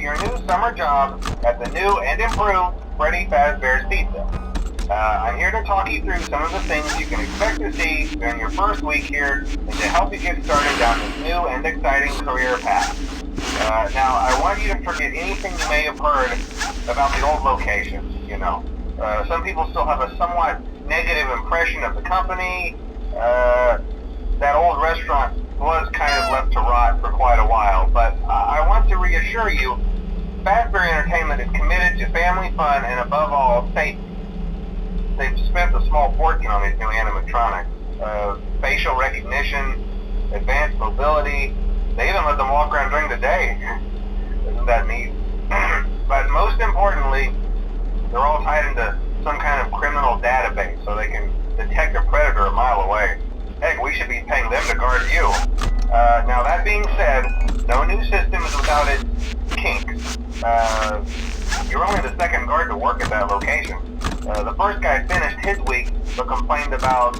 your new summer job at the new and improved Freddys Fazbear's Pizza. I'm here to talk you through some of the things you can expect to see during your first week here and to help you get started down this new and exciting career path. Now, I want you to forget anything you may have heard about the old location, you know. Some people still have a somewhat negative impression of the company. That old restaurant was kind of left to rot for quite a while, but I want to reassure you, Fazbear Entertainment is committed to family fun and above all, safety. They've spent a small fortune on these new animatronics. Facial recognition, advanced mobility, they even let them walk around during the day. Isn't that neat? But most importantly, they're all tied into some kind of criminal database so they can detect a predator a mile away. Heck, we should be paying them to guard you. Now that being said, no new system is without its kinks. You're only the second guard to work at that location. The first guy finished his week but complained about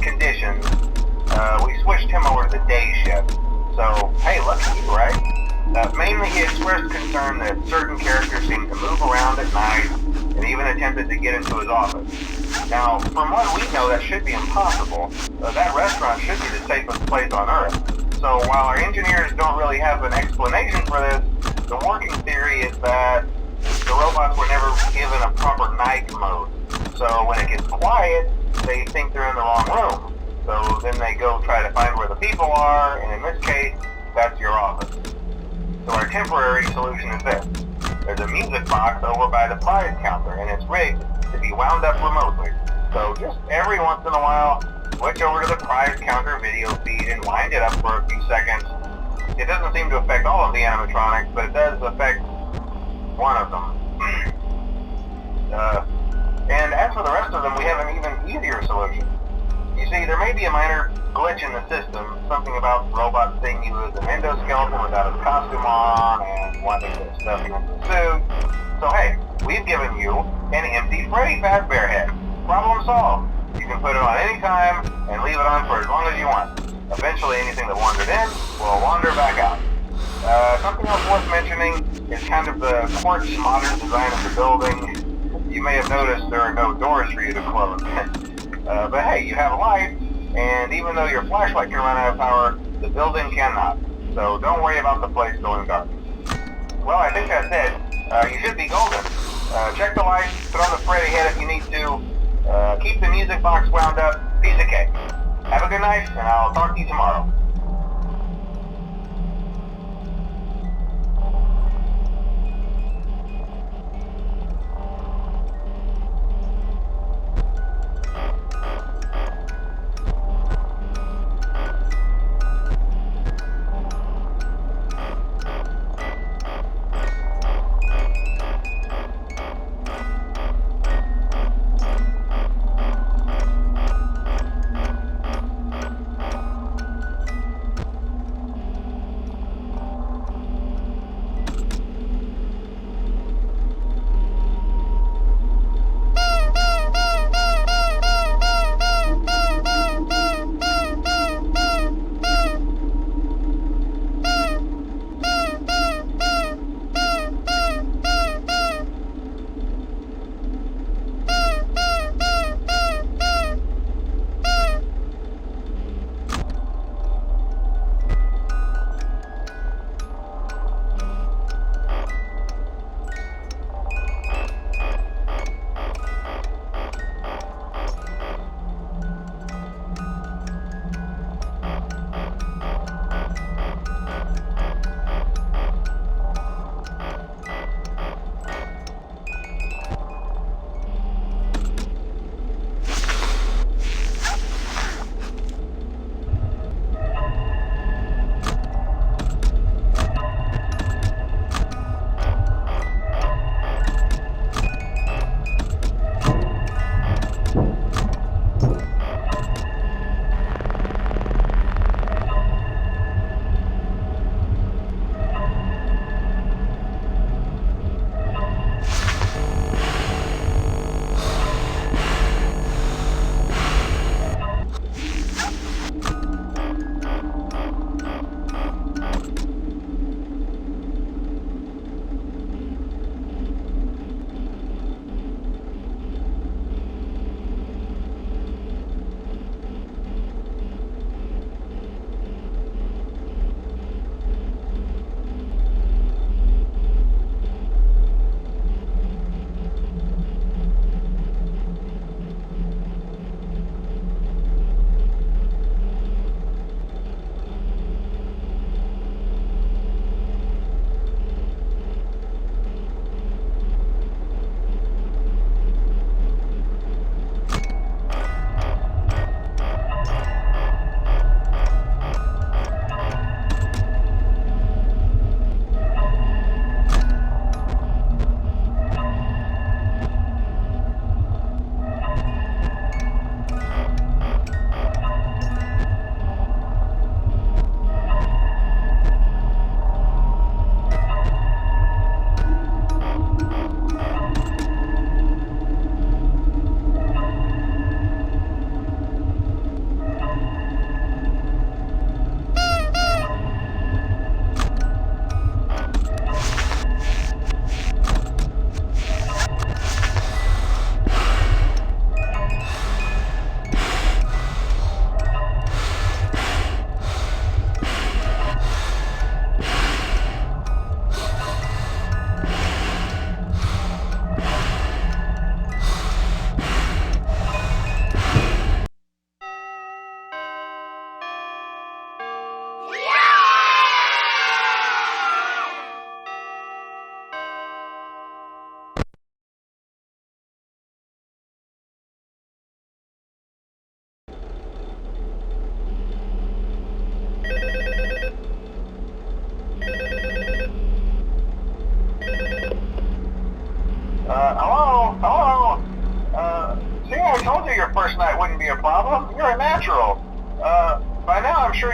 conditions. We switched him over to the day shift. So, hey, lucky you, right? Mainly he expressed concern that certain characters seemed to move around at night and even attempted to get into his office. Now, from what we know, that should be impossible. That restaurant should be the safest place on Earth. So while our engineers don't really have an explanation for this, the working theory is that the robots were never given a proper night mode. So when it gets quiet, they think they're in the wrong room. So then they go try to find where the people are, and in this case, that's your office. So our temporary solution is this. There's a music box over by the prize counter, and it's rigged to be wound up remotely. So just every once in a while, switch over to the prize counter video feed and wind it up for a few seconds. It doesn't seem to affect all of the animatronics, but it does affect one of them. And as for the rest of them, we have an even easier solution. You see, there may be a minor glitch in the system, something about the robot seeing you as an endoskeleton without his costume on and wanting to stuff you into a suit. So hey, we've given you an empty Freddy Fazbear head. Problem solved. You can put it on any time and leave it on for as long as you want. Eventually anything that wandered in will wander back out. Something else worth mentioning is kind of the quartz modern design of the building. You may have noticed there are no doors for you to close. But hey, you have a light, and even though your flashlight can run out of power, the building cannot. So don't worry about the place going dark. Well, I think that's it. You should be golden. Check the lights, put on the Freddy head if you need to. Keep the music box wound up. Piece of cake. Have a good night, and I'll talk to you tomorrow.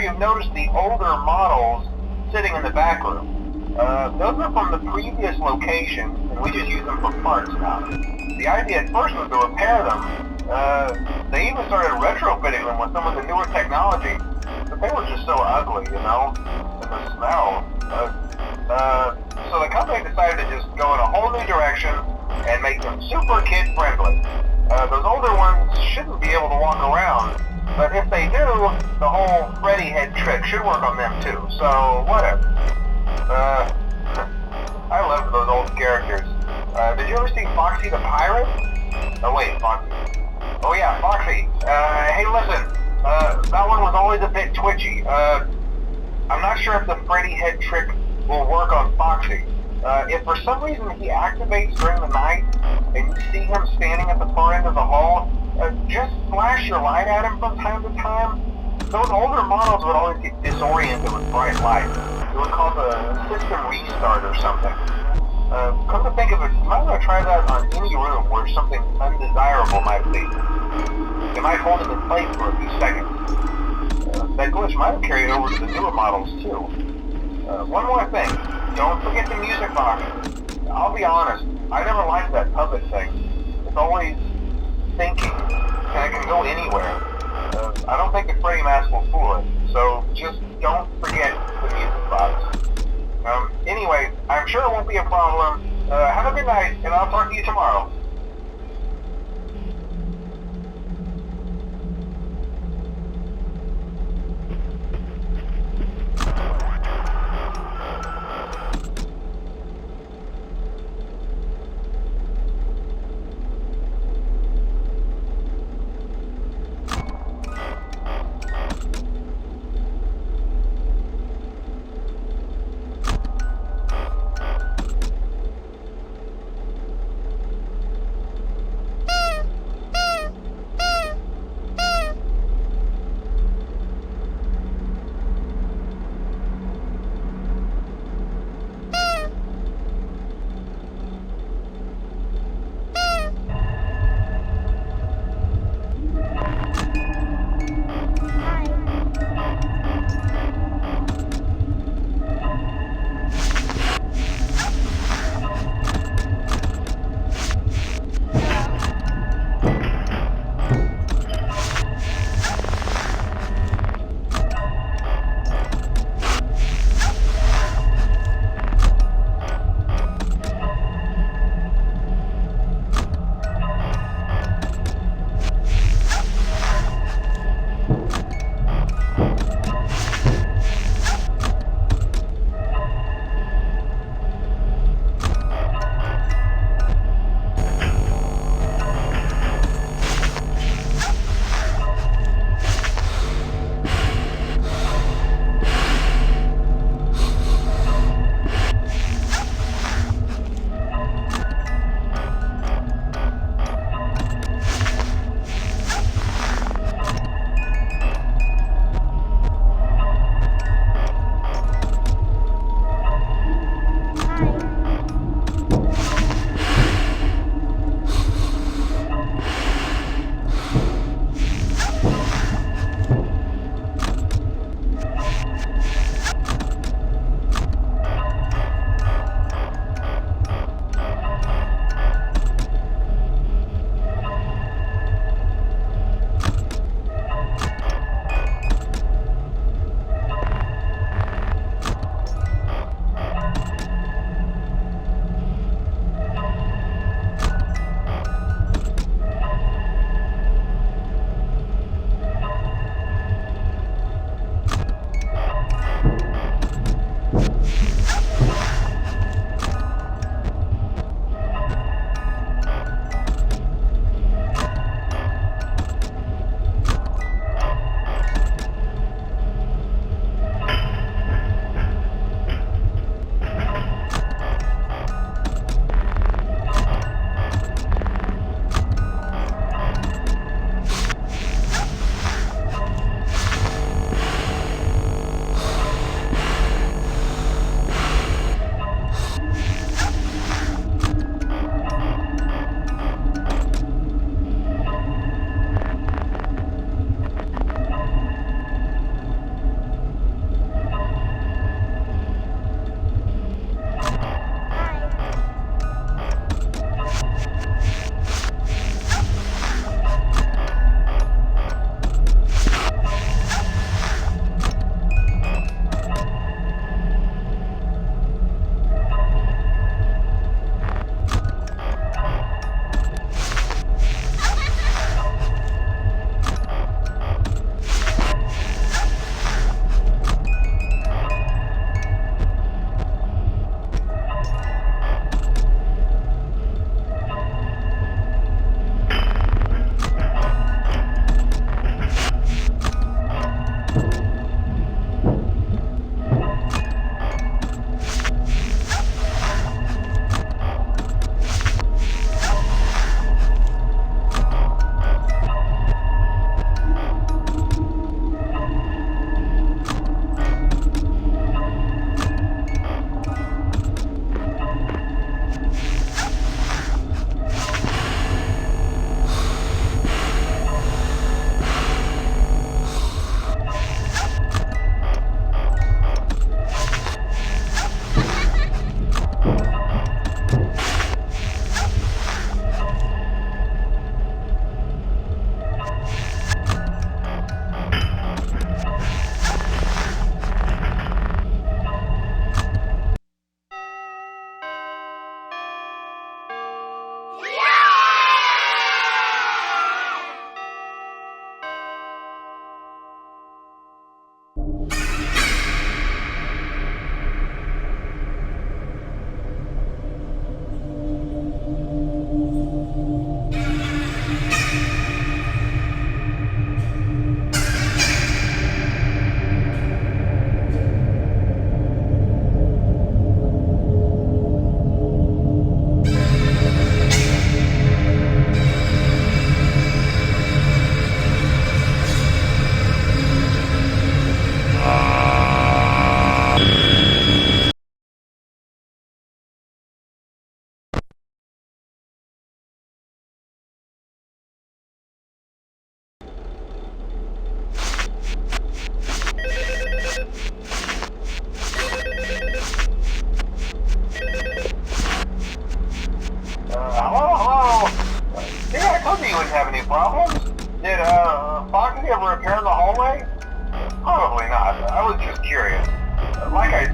you've noticed the older models sitting in the back room. Those are from the previous location, and we just use them for parts now. The idea at first was to repair them. They even started retrofitting them with some of the newer technology, but they were just so ugly, you know, and the smell. So the company decided to just go in a whole new direction and make them super kid-friendly. Those older ones shouldn't be able to walk around, but if they do, the whole Freddy head trick should work on them too, so whatever. I love those old characters. Did you ever see Foxy the Pirate? Oh wait, Foxy. Oh yeah, Foxy. Hey listen, that one was always a bit twitchy. I'm not sure if the Freddy head trick will work on Foxy. If for some reason he activates during the night, and you see him standing at the far end of the hall, just flash your light at him from time to time. Those older models would always get disoriented with bright light. It would cause a system restart or something. Come to think of it, you might want to try that on any room where something undesirable might be. It might hold him in place for a few seconds. That glitch might have carried over to the newer models too. One more thing, don't forget the music box. I'll be honest, I never liked that puppet thing. It's always thinking, and it can go anywhere. I don't think the Freddy mask will fool it, so just don't forget the music box. Anyway, I'm sure it won't be a problem. Have a good night, and I'll talk to you tomorrow.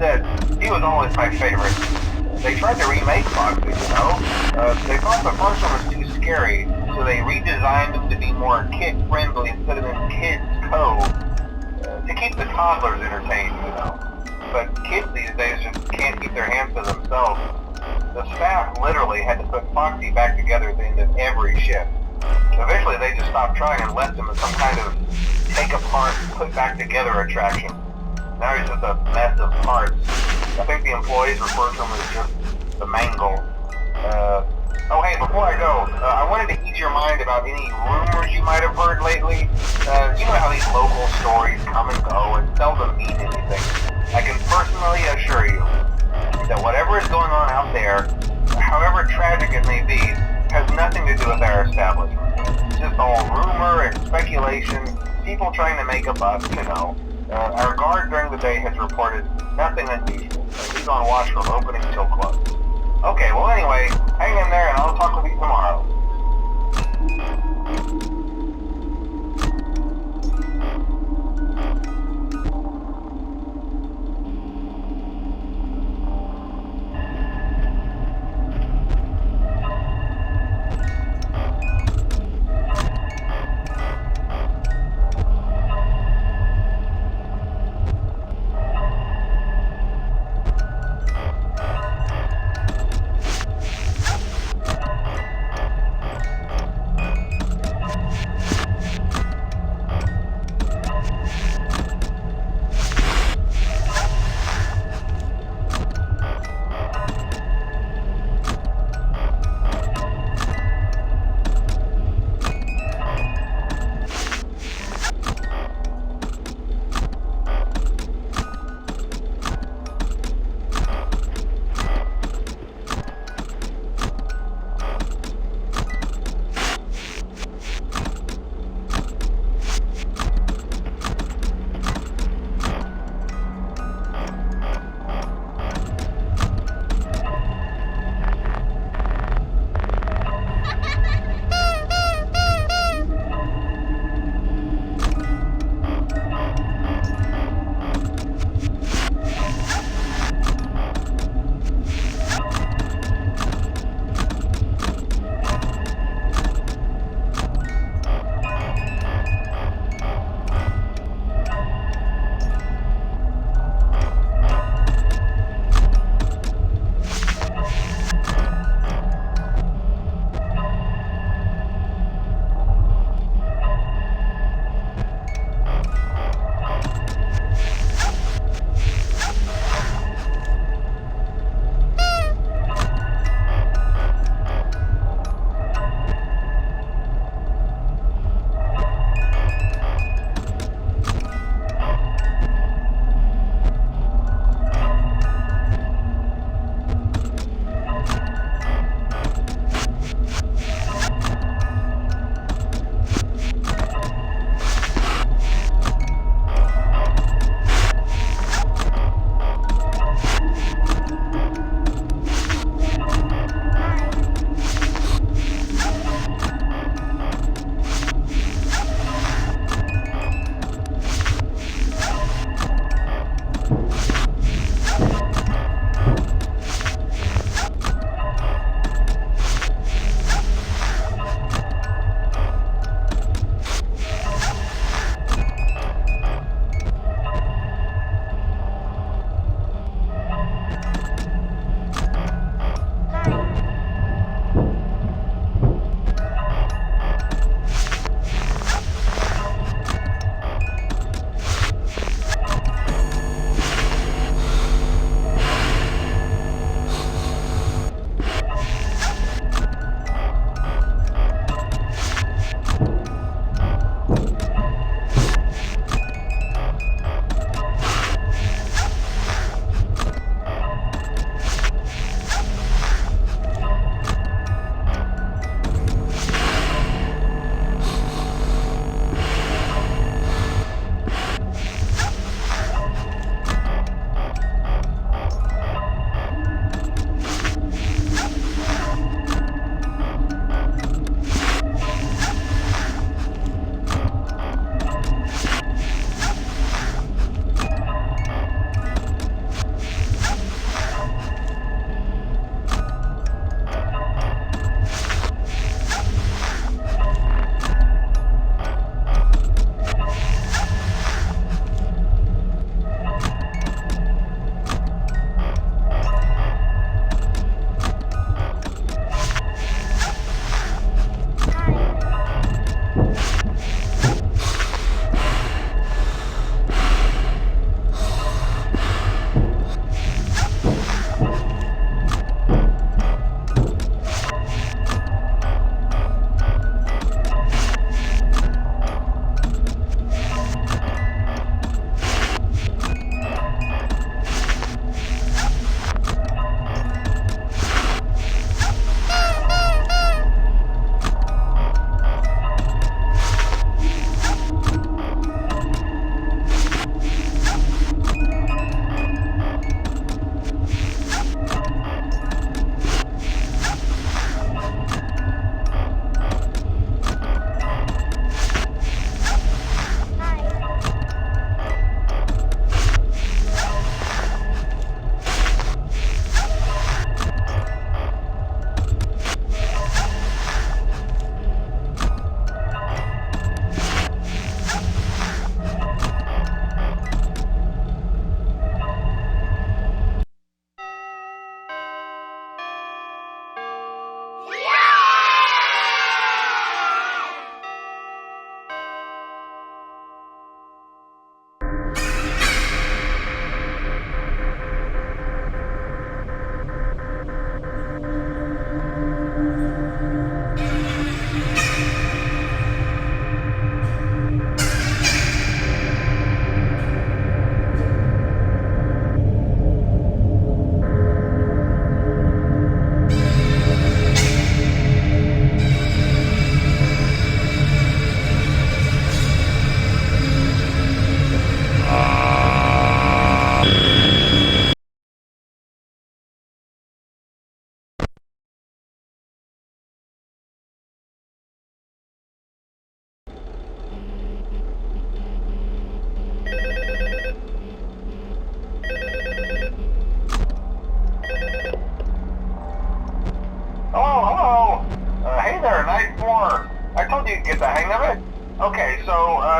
said, he was always my favorite. They tried to remake Foxy, you know? They thought the first one was too scary, so they redesigned him to be more kid-friendly instead of in Kids Cove, to keep the toddlers entertained, you know? But kids these days just can't keep their hands to themselves. The staff literally had to put Foxy back together at the end of every shift. Eventually they just stopped trying and left him as some kind of take-apart, put-back-together attraction. Now he's just a mess of parts. I think the employees refer to him as just the mangle. Oh hey, before I go, I wanted to ease your mind about any rumors you might have heard lately. You know how these local stories come and go and seldom mean anything. I can personally assure you that whatever is going on out there, however tragic it may be, has nothing to do with our establishment. It's just all rumor and speculation, people trying to make a buck, you know. Our guard during the day has reported nothing unusual. He's on watch from opening till close. Okay, well anyway, hang in there and I'll talk with you tomorrow.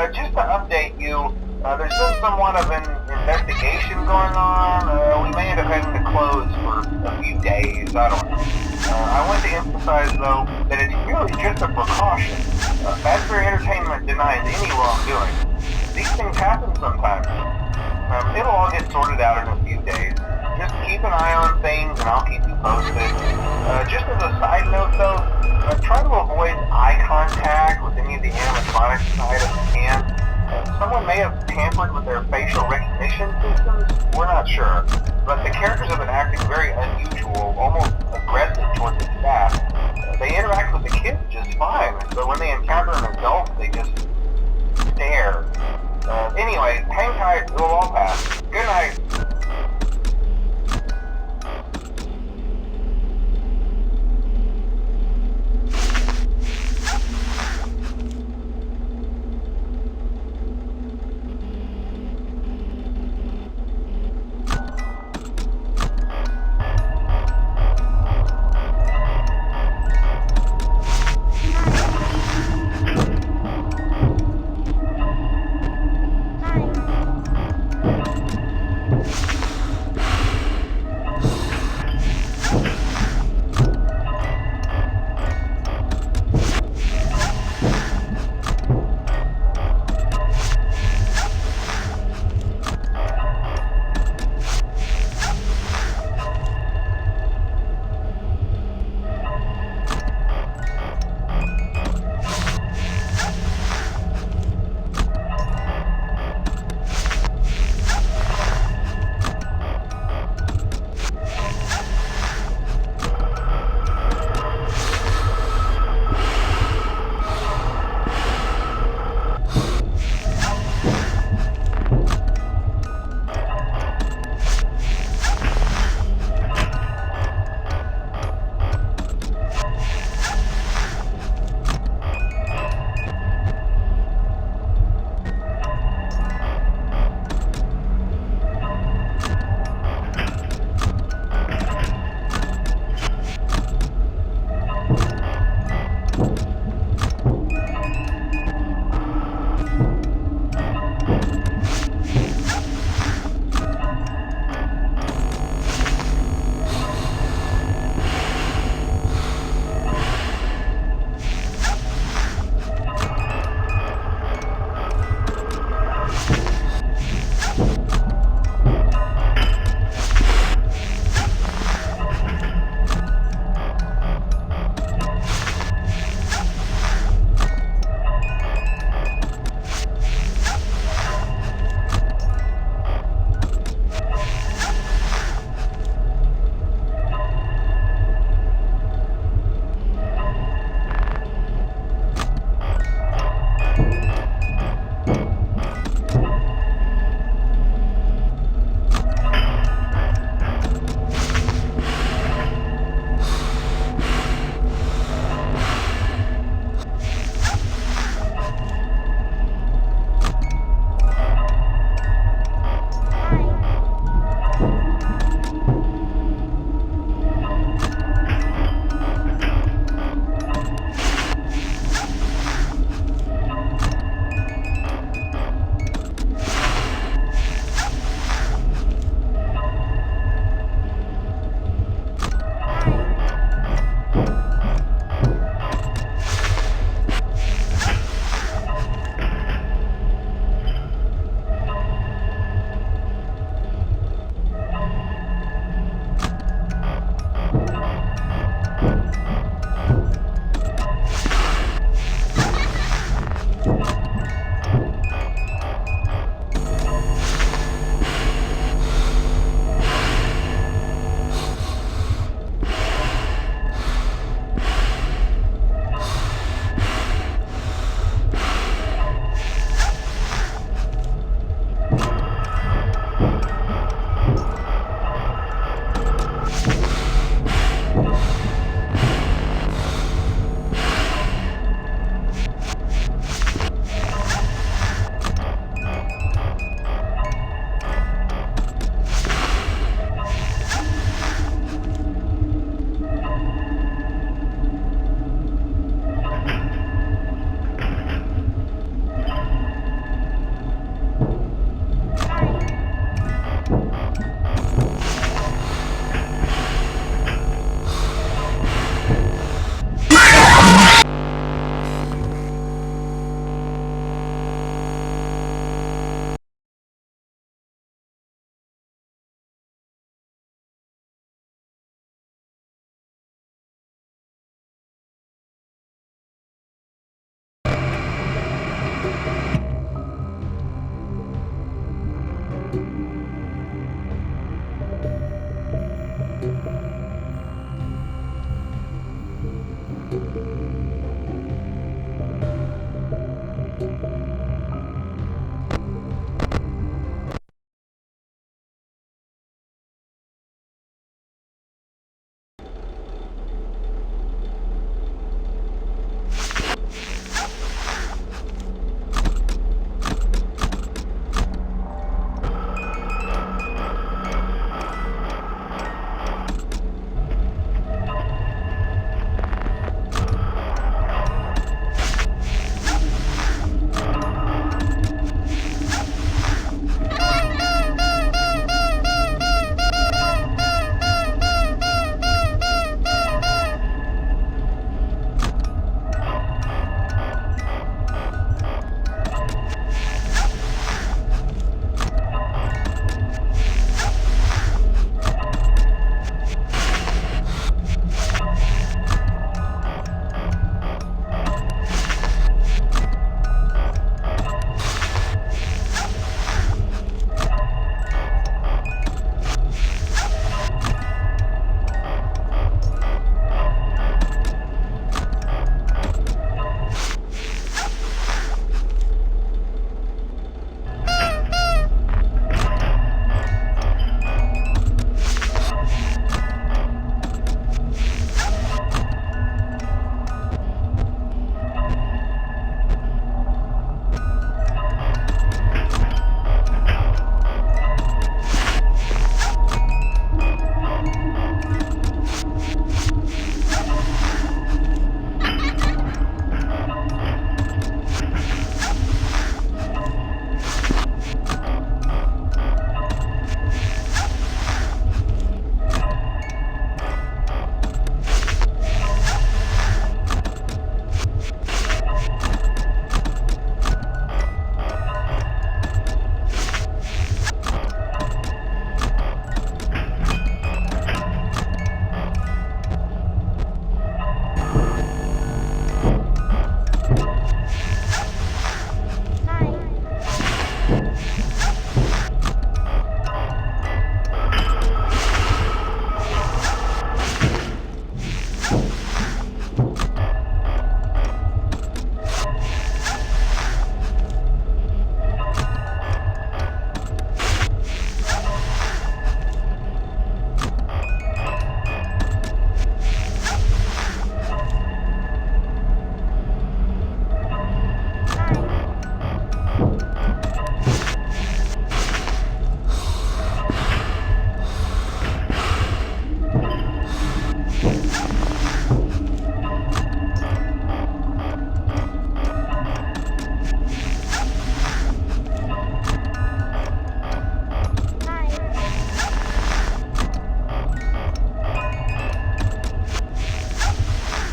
just to update you, there's been somewhat of an investigation going on. We may end up having to close for a few days, I don't know. I want to emphasize, though, that it's really just a precaution. Fazbear Entertainment denies any wrongdoing. These things happen sometimes. It'll all get sorted out in a few days. Just keep an eye on things, and I'll keep you posted. Just as a side note, though, try to avoid eye contact with any of the animatronic side if you can. Someone may have tampered with their facial recognition systems. We're not sure. But the characters have been acting very unusual, almost aggressive towards the staff. They interact with the kids just fine, but when they encounter an adult, they just stare. Anyway, hang tight, it'll all pass. Good night.